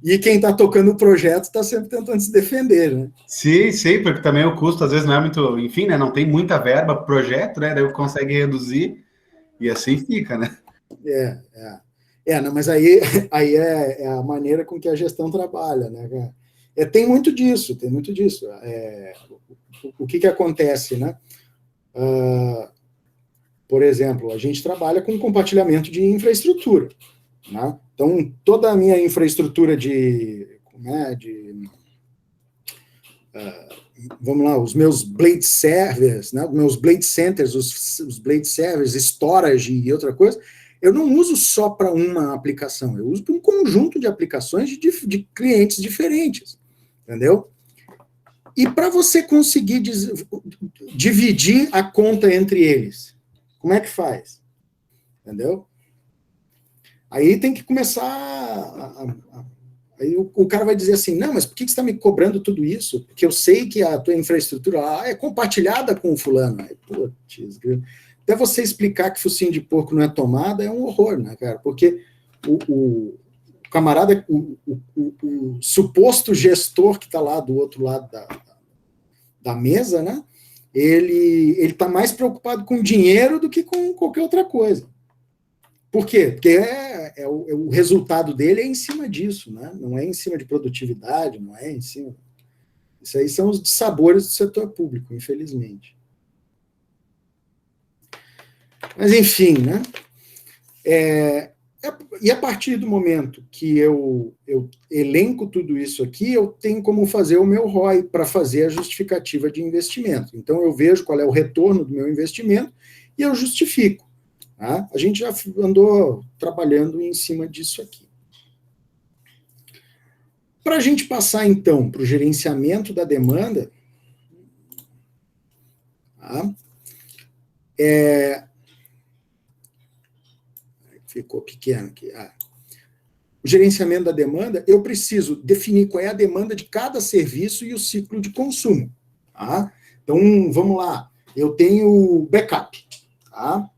E quem está tocando o projeto está sempre tentando se defender, né?
Sim, porque também o custo às vezes não é muito... Enfim, né? Não tem muita verba pro projeto, né? Daí consegue reduzir e assim fica, né?
Não, mas aí é a maneira com que a gestão trabalha, né? Tem muito disso. O que acontece, né? Por exemplo, a gente trabalha com compartilhamento de infraestrutura, né? Então, toda a minha infraestrutura vamos lá, os meus blade servers, né? Os meus blade centers, os blade servers, storage e outra coisa, eu não uso só para uma aplicação, eu uso para um conjunto de aplicações de clientes diferentes, entendeu? E para você conseguir dividir a conta entre eles, como é que faz? Entendeu? Aí tem que começar Aí o cara vai dizer assim, não, mas por que você está me cobrando tudo isso? Porque eu sei que a tua infraestrutura é compartilhada com o fulano. Aí, putz, até você explicar que focinho de porco não é tomada é um horror, né, cara? Porque o camarada, o suposto gestor que está lá do outro lado da mesa, né? Ele está mais preocupado com dinheiro do que com qualquer outra coisa. Por quê? Porque o resultado dele é em cima disso, né? Não é em cima de produtividade, não é em cima... Isso aí são os dissabores do setor público, infelizmente. Mas, enfim, né? E a partir do momento que eu elenco tudo isso aqui, eu tenho como fazer o meu ROI para fazer a justificativa de investimento. Então, eu vejo qual é o retorno do meu investimento e eu justifico. Tá? A gente já andou trabalhando em cima disso aqui. Para a gente passar, então, para o gerenciamento da demanda, tá? Ficou pequeno aqui. O gerenciamento da demanda, eu preciso definir qual é a demanda de cada serviço e o ciclo de consumo. Tá? Então, vamos lá. Eu tenho backup. Tá?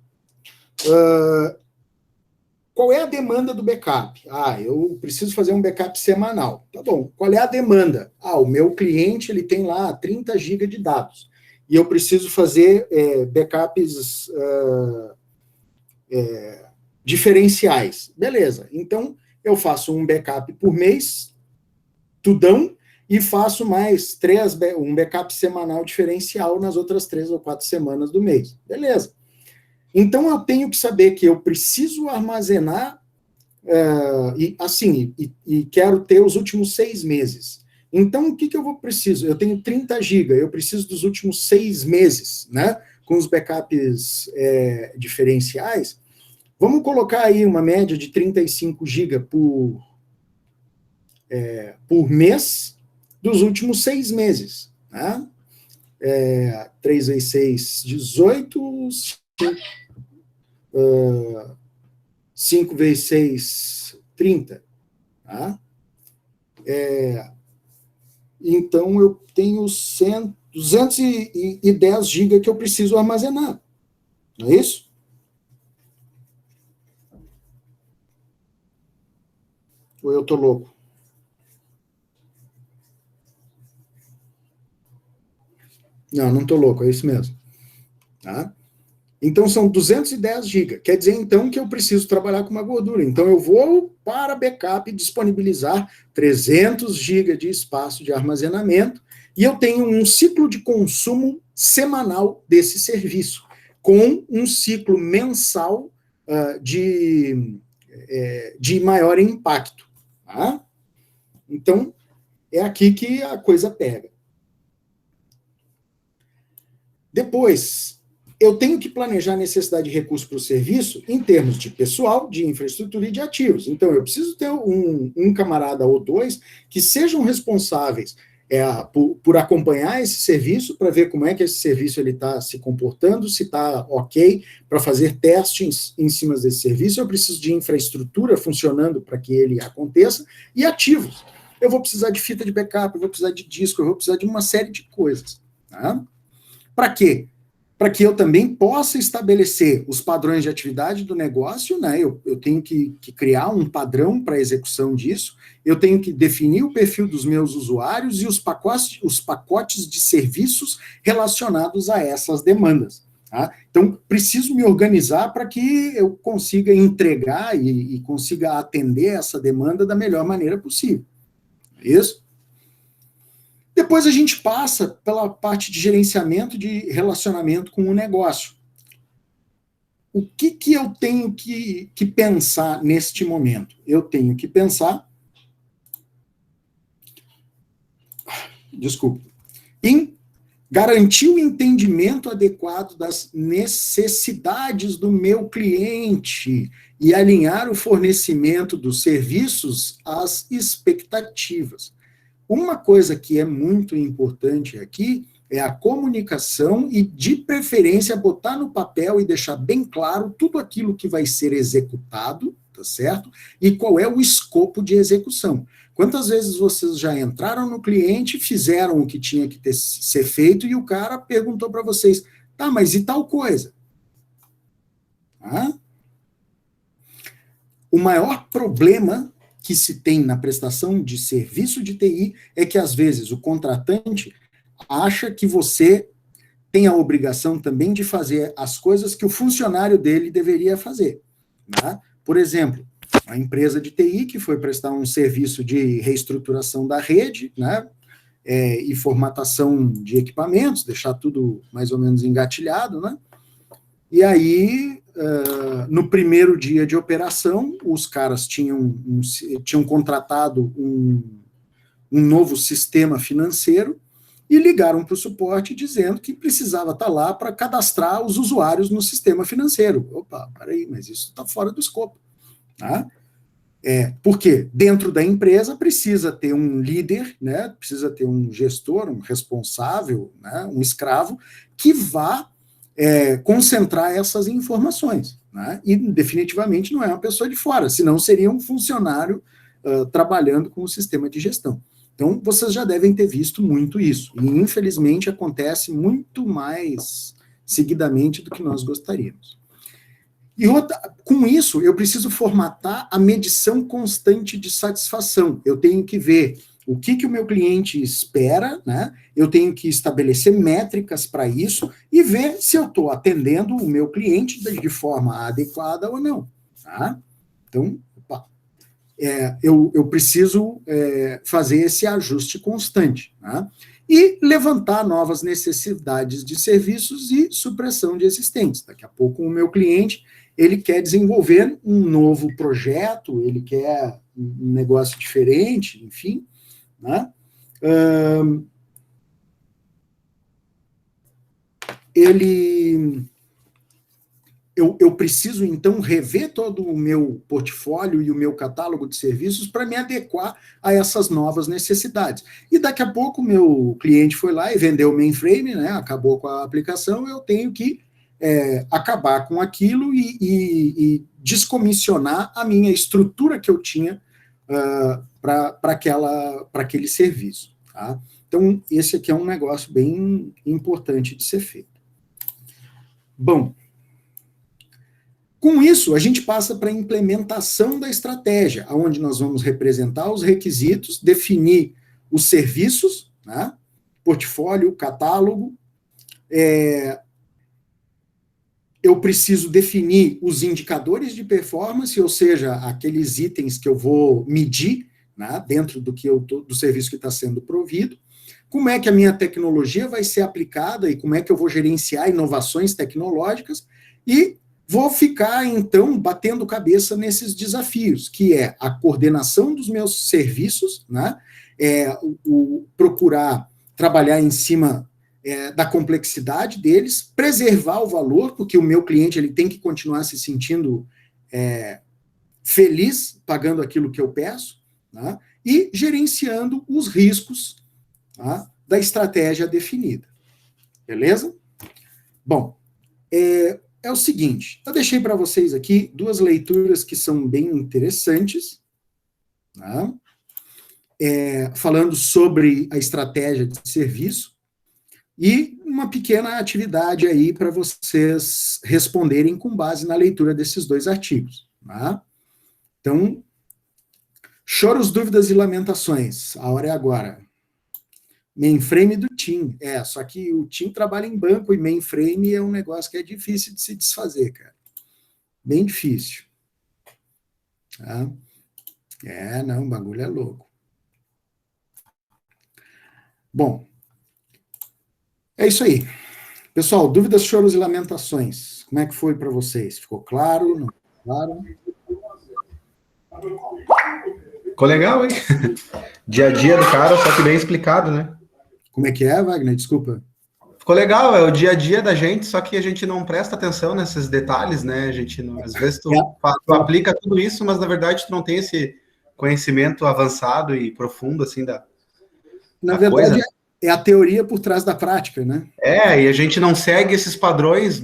Qual é a demanda do backup? Eu preciso fazer um backup semanal. Tá bom. Qual é a demanda? O meu cliente ele tem lá 30 GB de dados. E eu preciso fazer backups diferenciais. Beleza. Então, eu faço um backup por mês, tudão, e faço mais um backup semanal diferencial nas outras 3 ou 4 semanas do mês. Beleza. Então, eu tenho que saber que eu preciso armazenar e quero ter os últimos 6 meses. Então, o que eu preciso? Eu tenho 30 GB, eu preciso dos últimos 6 meses, né? Com os backups diferenciais. Vamos colocar aí uma média de 35 GB por mês dos últimos 6 meses. Né? 3 vezes 6, 18... 5 vezes 6, 30. Tá? Então, eu tenho 210 GB que eu preciso armazenar. Não é isso? Ou eu estou louco? Não estou louco, é isso mesmo. Tá? Então, são 210 GB. Quer dizer, então, que eu preciso trabalhar com uma gordura. Então, eu vou, para backup, disponibilizar 300 GB de espaço de armazenamento e eu tenho um ciclo de consumo semanal desse serviço, com um ciclo mensal de maior impacto. Tá? Então, é aqui que a coisa pega. Depois, eu tenho que planejar a necessidade de recursos para o serviço em termos de pessoal, de infraestrutura e de ativos. Então, eu preciso ter um camarada ou dois que sejam responsáveis por acompanhar esse serviço, para ver como é que esse serviço está se comportando, se está ok, para fazer testes em cima desse serviço. Eu preciso de infraestrutura funcionando para que ele aconteça, e ativos. Eu vou precisar de fita de backup, eu vou precisar de disco, eu vou precisar de uma série de coisas. Tá? Para quê? Para que eu também possa estabelecer os padrões de atividade do negócio, né? Eu tenho que criar um padrão para a execução disso, eu tenho que definir o perfil dos meus usuários e os pacotes de serviços relacionados a essas demandas. Tá? Então, preciso me organizar para que eu consiga entregar e consiga atender essa demanda da melhor maneira possível. Isso? Depois a gente passa pela parte de gerenciamento de relacionamento com o negócio. O que eu tenho que pensar neste momento? Eu tenho que pensar, em garantir o entendimento adequado das necessidades do meu cliente e alinhar o fornecimento dos serviços às expectativas. Uma coisa que é muito importante aqui é a comunicação e, de preferência, botar no papel e deixar bem claro tudo aquilo que vai ser executado, tá certo? E qual é o escopo de execução. Quantas vezes vocês já entraram no cliente, fizeram o que tinha que ser feito e o cara perguntou para vocês, tá, mas e tal coisa? Tá? O maior problema que se tem na prestação de serviço de TI é que, às vezes, o contratante acha que você tem a obrigação também de fazer as coisas que o funcionário dele deveria fazer. Tá? Por exemplo, a empresa de TI que foi prestar um serviço de reestruturação da rede, né, e formatação de equipamentos, deixar tudo mais ou menos engatilhado, né? E aí, no primeiro dia de operação, os caras tinham contratado um novo sistema financeiro e ligaram para o suporte dizendo que precisava estar lá para cadastrar os usuários no sistema financeiro. Opa, peraí, mas isso está fora do escopo. Tá? Porque dentro da empresa precisa ter um líder, né, precisa ter um gestor, um responsável, né, um escravo, que vá concentrar essas informações. Né, e definitivamente não é uma pessoa de fora, senão seria um funcionário trabalhando com o sistema de gestão. Então, vocês já devem ter visto muito isso. E, infelizmente, acontece muito mais seguidamente do que nós gostaríamos. E com isso, eu preciso formatar a medição constante de satisfação. Eu tenho que ver o que o meu cliente espera, né? Eu tenho que estabelecer métricas para isso e ver se eu estou atendendo o meu cliente de forma adequada ou não. Tá? Então, eu preciso fazer esse ajuste constante. Tá? E levantar novas necessidades de serviços e supressão de existentes. Daqui a pouco o meu cliente ele quer desenvolver um novo projeto, ele quer um negócio diferente, enfim. Né? Eu preciso, então, rever todo o meu portfólio e o meu catálogo de serviços para me adequar a essas novas necessidades. E daqui a pouco o meu cliente foi lá e vendeu o mainframe, né, acabou com a aplicação, eu tenho que acabar com aquilo e descomissionar a minha estrutura que eu tinha para aquele serviço. Tá? Então, esse aqui é um negócio bem importante de ser feito. Bom, com isso, a gente passa para a implementação da estratégia, onde nós vamos representar os requisitos, definir os serviços, né? Portfólio, catálogo. Eu preciso definir os indicadores de performance, ou seja, aqueles itens que eu vou medir, né, dentro do serviço que está sendo provido. Como é que a minha tecnologia vai ser aplicada e como é que eu vou gerenciar inovações tecnológicas e vou ficar, então, batendo cabeça nesses desafios, que é a coordenação dos meus serviços, né, procurar trabalhar em cima da complexidade deles, preservar o valor, porque o meu cliente ele tem que continuar se sentindo feliz pagando aquilo que eu peço, né, e gerenciando os riscos, tá, da estratégia definida. Beleza? Bom, é o seguinte, eu deixei para vocês aqui duas leituras que são bem interessantes, tá? Falando sobre a estratégia de serviço, e uma pequena atividade aí para vocês responderem com base na leitura desses dois artigos. Tá? Então, choros, dúvidas e lamentações. A hora é agora. Mainframe do TIM. Só que o TIM trabalha em banco e mainframe é um negócio que é difícil de se desfazer, cara. Bem difícil. Tá? Não, o bagulho é louco. Bom, é isso aí. Pessoal, dúvidas, choros e lamentações. Como é que foi para vocês? Ficou claro? Não ficou claro?
Ficou legal, hein? Dia a dia do cara, só que bem explicado, né?
Como é que é, Wagner? Desculpa.
Ficou legal, é o dia a dia da gente, só que a gente não presta atenção nesses detalhes, né? A gente não, às vezes tu aplica tudo isso, mas na verdade tu não tem esse conhecimento avançado e profundo, assim,
Na verdade,
coisa.
É a teoria por trás da prática, né?
E a gente não segue esses padrões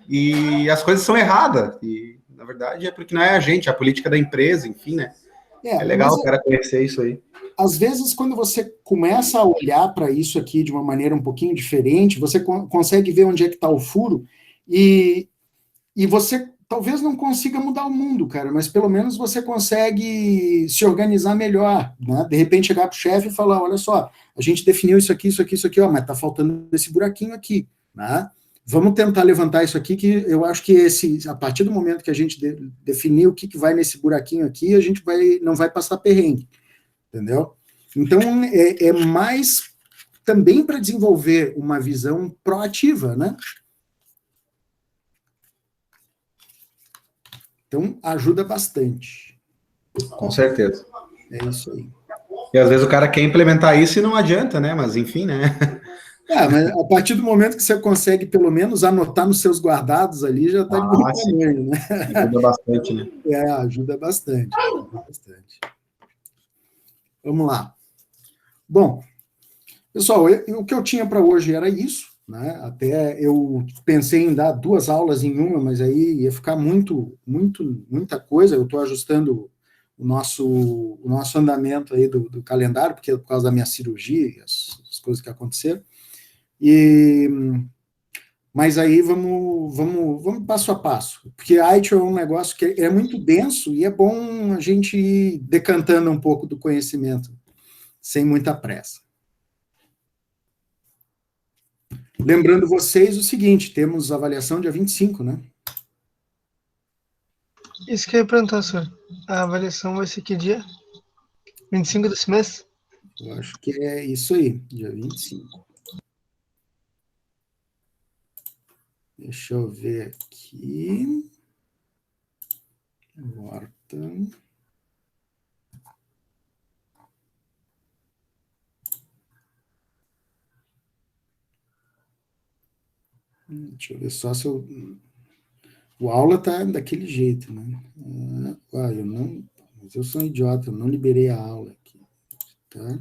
e as coisas são erradas. E, na verdade é porque não é a gente, é a política da empresa, enfim, né? É legal o cara conhecer isso aí.
Às vezes, quando você começa a olhar para isso aqui de uma maneira um pouquinho diferente, você consegue ver onde é que está o furo e você talvez não consiga mudar o mundo, cara, mas pelo menos você consegue se organizar melhor, né? De repente chegar para o chefe e falar, olha só, a gente definiu isso aqui, ó, mas está faltando esse buraquinho aqui, né? Vamos tentar levantar isso aqui, que eu acho que a partir do momento que a gente definir o que vai nesse buraquinho aqui, a gente não vai passar perrengue, entendeu? Então, é mais também para desenvolver uma visão proativa, né? Então, ajuda bastante.
Com certeza.
É isso aí.
E às vezes o cara quer implementar isso e não adianta, né? Mas enfim, né?
Mas a partir do momento que você consegue, pelo menos, anotar nos seus guardados ali, já está de bom tamanho, né?
Ajuda bastante, né?
Ajuda bastante. Vamos lá. Bom, pessoal, o que eu tinha para hoje era isso, né? Até eu pensei em dar 2 aulas em uma, mas aí ia ficar muita coisa. Eu estou ajustando o nosso andamento aí do calendário, porque é por causa da minha cirurgia e as coisas que aconteceram. Mas aí vamos passo a passo, porque a ITIL é um negócio que é muito denso e é bom a gente ir decantando um pouco do conhecimento, sem muita pressa. Lembrando vocês o seguinte, temos avaliação dia 25, né?
Isso que eu ia perguntar, senhor. A avaliação vai ser que dia? 25 desse mês?
Eu acho que é isso aí, dia 25. Deixa eu ver aqui. Volta. Deixa eu ver só se eu... O aula tá daquele jeito, né? Mas eu sou um idiota, eu não liberei a aula aqui. Tá?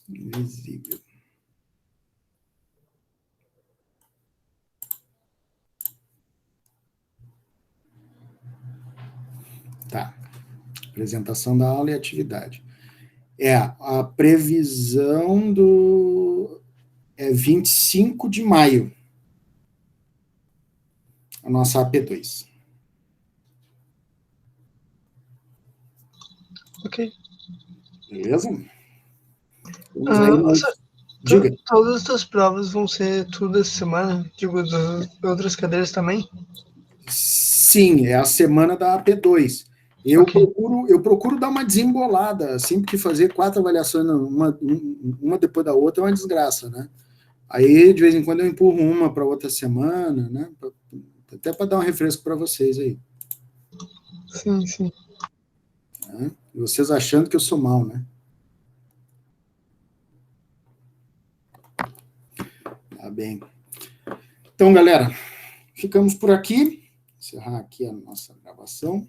Invisível. Tá. Apresentação da aula e atividade. A previsão é 25 de maio. A nossa AP2.
Ok.
Beleza? Diga.
Todas as tuas provas vão ser tudo essa semana? Digo, das outras cadeiras também?
Sim, é a semana da AP2. Eu procuro dar uma desembolada, sempre que fazer 4 avaliações, uma depois da outra, é uma desgraça, né? Aí, de vez em quando, eu empurro uma para outra semana, né? Até para dar um refresco para vocês aí.
Sim.
E vocês achando que eu sou mal, né? Tá bem. Então, galera, ficamos por aqui. Vou encerrar aqui a nossa gravação.